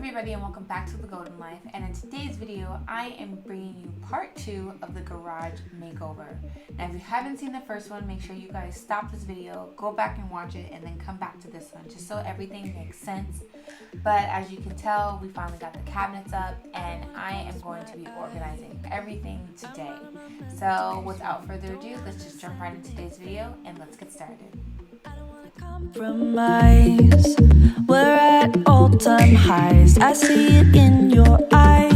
everybody, and welcome back to The Golden Life. And in today's video, I am bringing you part 2 of the garage makeover. Now, if you haven't seen the first one, make sure you guys stop this video, go back and watch it, and then come back to this one, just so everything makes sense. But as you can tell, we finally got the cabinets up, and I am going to be organizing everything today. So without further ado, let's just jump right into today's video, and let's get started. Compromise. We're at all-time highs. I see it in your eyes.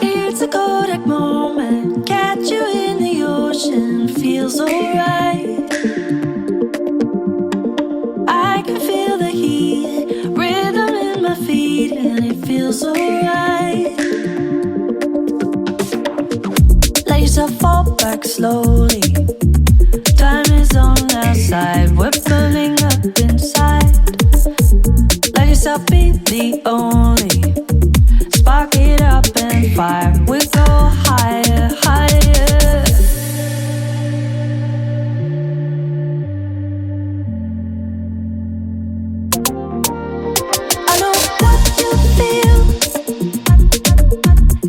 It's a Kodak moment. Catch you in the ocean. Feels alright. I can feel the heat, rhythm in my feet, and it feels alright. Let yourself fall back slowly. Time is on our side. We're burning up inside. Let yourself be the only. Spark it up and fire. We go higher, higher. I know what you feel,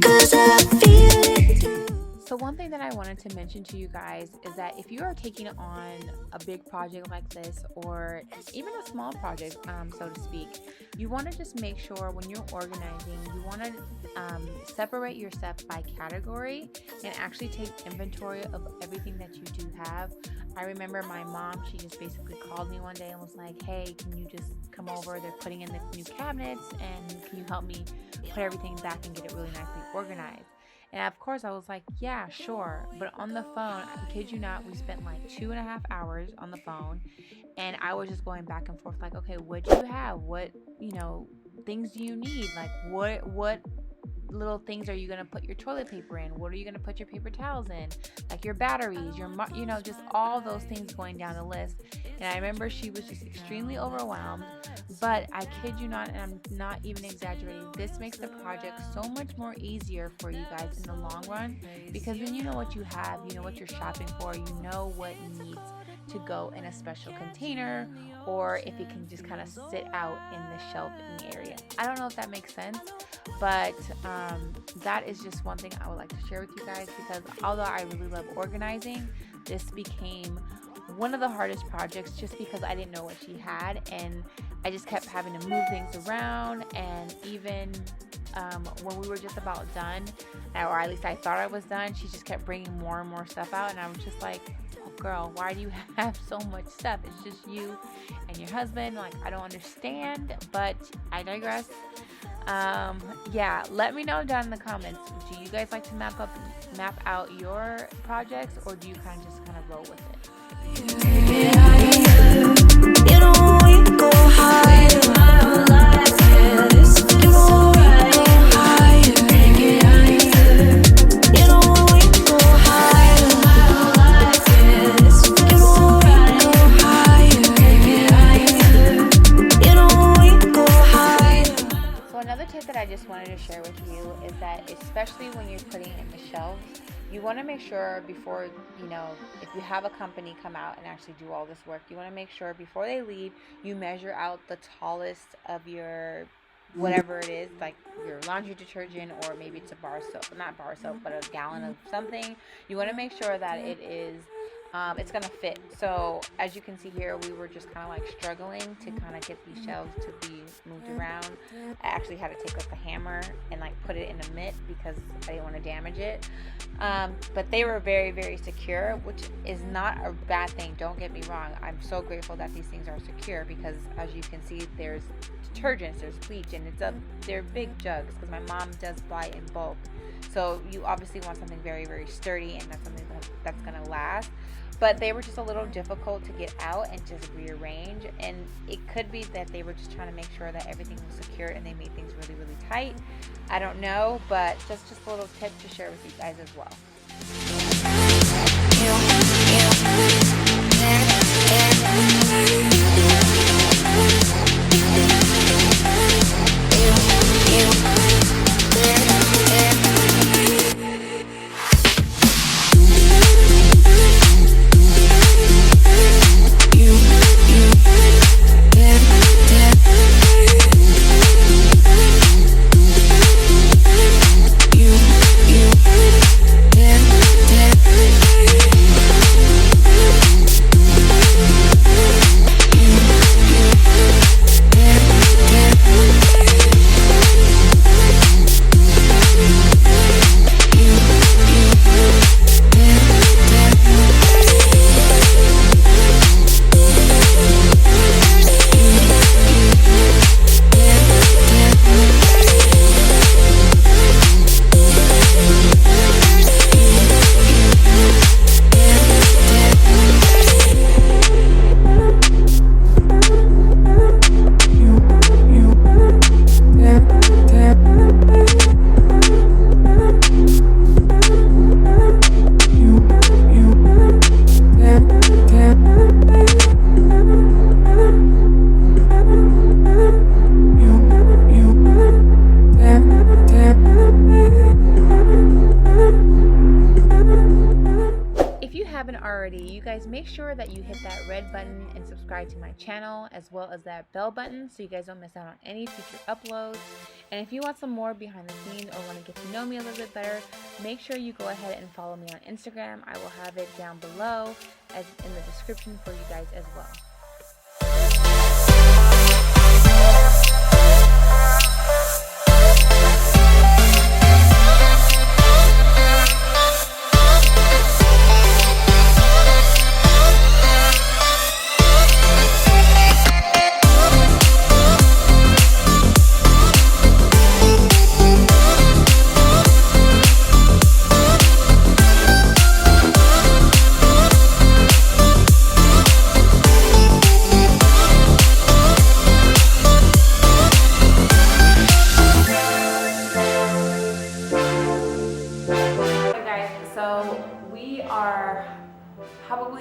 'cause I feel it too. So one thing that I wanted to mention to you guys is that if you are taking on a big project like this, or even a small project, so to speak, you want to just make sure when you're organizing, you want to separate your stuff by category and actually take inventory of everything that you do have. I remember my mom, she just basically called me one day and was like, hey, can you just come over? They're putting in the new cabinets, and can you help me put everything back and get it really nicely organized? And of course I was like, yeah, sure. But on the phone, I kid you not, we spent like 2.5 hours on the phone, and I was just going back and forth like, okay, what do you have? What, things do you need? Like what little things are you going to put your toilet paper in? What are you going to put your paper towels in? Like your batteries, just all those things going down the list. And I remember she was just extremely overwhelmed, but I kid you not, and I'm not even exaggerating, this makes the project so much more easier for you guys in the long run, because then you know what you have, you know what you're shopping for, you know what needs to go in a special container, or if it can just kind of sit out in the shelving area. I don't know if that makes sense, but that is just one thing I would like to share with you guys, because although I really love organizing, this became one of the hardest projects just because I didn't know what she had, and I just kept having to move things around. And even when we were just about done, or at least I thought I was done, she just kept bringing more and more stuff out, and I was just like, oh girl, why do you have so much stuff? It's just you and your husband. Like, I don't understand, but I digress. Yeah, let me know down in the comments, do you guys like to map out your projects, or do you kind of roll with it? Another tip that I just wanted to share with you is that, especially when you're putting in the shelves, you want to make sure before, if you have a company come out and actually do all this work, you want to make sure before they leave, you measure out the tallest of your whatever it is, like your laundry detergent, or maybe it's a bar soap, not bar soap, but a gallon of something. You want to make sure that it is it's gonna fit. So as you can see here, we were just kind of like struggling to kind of get these shelves to be moved around. I actually had to take up a hammer and like put it in a mitt because I didn't want to damage it. But they were very, very secure, which is not a bad thing. Don't get me wrong. I'm so grateful that these things are secure, because as you can see, there's detergents, there's bleach, and they're big jugs, because my mom does buy in bulk. So you obviously want something very, very sturdy, and that's something that's gonna last. But they were just a little difficult to get out and just rearrange, and it could be that they were just trying to make sure that everything was secure and they made things really, really tight. I don't know, but just a little tip to share with you guys as well. guys, make sure that you hit that red button and subscribe to my channel, as well as that bell button, so you guys don't miss out on any future uploads. And if you want some more behind the scenes or want to get to know me a little bit better, make sure you go ahead and follow me on Instagram. I will have it down below as in the description for you guys as well.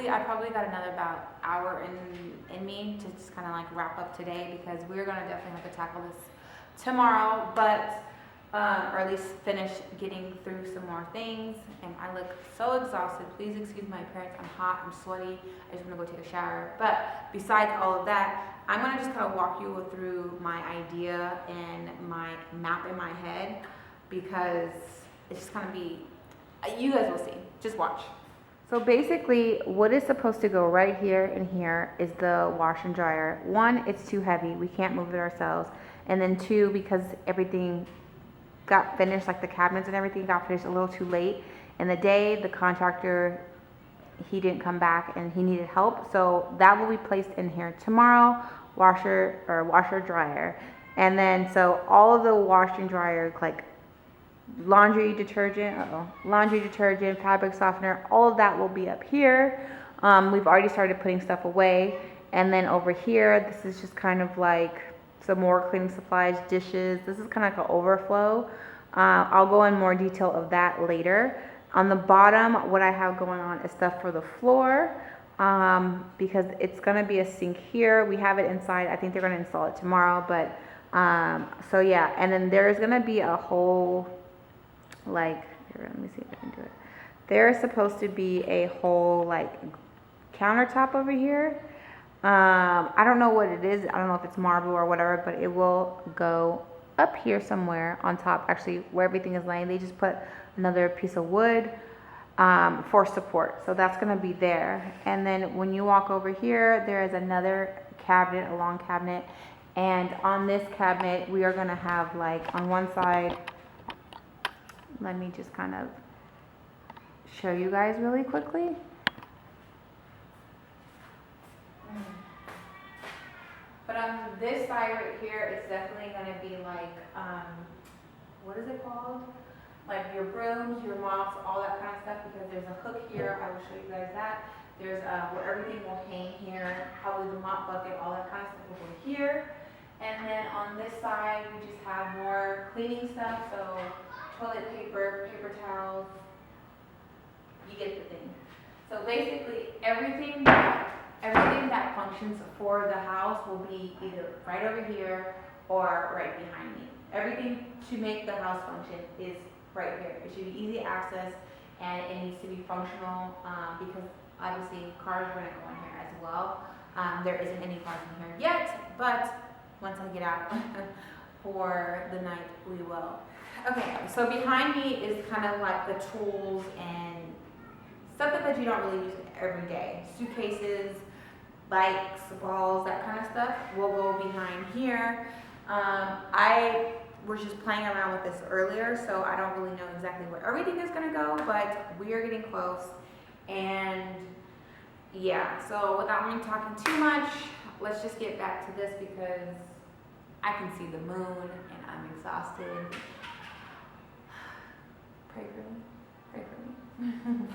I probably got another about hour in me to just kind of like wrap up today, because we're gonna definitely have to tackle this tomorrow, but or at least finish getting through some more things. And I look so exhausted. Please excuse my appearance. I'm hot, I'm sweaty, I just want to go take a shower. But besides all of that, I'm gonna just kind of walk you through my idea and my map in my head, because it's just gonna be, you guys will see, just watch. So basically, what is supposed to go right here and here is the wash and dryer. One, it's too heavy. We can't move it ourselves. And then two, because everything got finished, like the cabinets and everything got finished a little too late in the day, the contractor, he didn't come back and he needed help. So that will be placed in here tomorrow, washer dryer. And then, so all of the wash and dryer, like laundry detergent, fabric softener, all of that will be up here. We've already started putting stuff away. And then over here, this is just kind of like some more cleaning supplies, dishes. This is kind of like an overflow. I'll go in more detail of that later. On the bottom, what I have going on is stuff for the floor, because it's gonna be a sink here. We have it inside. I think they're gonna install it tomorrow, but so yeah. And then there's gonna be a whole, like, here, let me see if I can do it. There's supposed to be a whole like countertop over here. I don't know what it is. I don't know if it's marble or whatever, but it will go up here somewhere on top, actually, where everything is laying. They just put another piece of wood for support. So that's going to be there. And then when you walk over here, there is another cabinet, a long cabinet. And on this cabinet, we are going to have, like, on one side, let me just kind of show you guys really quickly. But on this side right here, it's definitely going to be like, what is it called? Like your brooms, your mops, all that kind of stuff, because there's a hook here. I will show you guys that. There's where everything will hang here, probably the mop bucket, all that kind of stuff will go here. And then on this side, we just have more cleaning stuff, so toilet paper, paper towels, you get the thing. So basically, everything that functions for the house will be either right over here or right behind me. Everything to make the house function is right here. It should be easy access, and it needs to be functional, because obviously cars are going to go in here as well. There isn't any cars in here yet, but once I get out for the night, we will. Okay, so behind me is kind of like the tools and stuff that you don't really use every day. Suitcases, bikes, balls, that kind of stuff will go behind here. I was just playing around with this earlier, so I don't really know exactly where everything is going to go, but we are getting close. And yeah, so without me talking too much, let's just get back to this, because I can see the moon and I'm exhausted. Pray for me. Pray for me.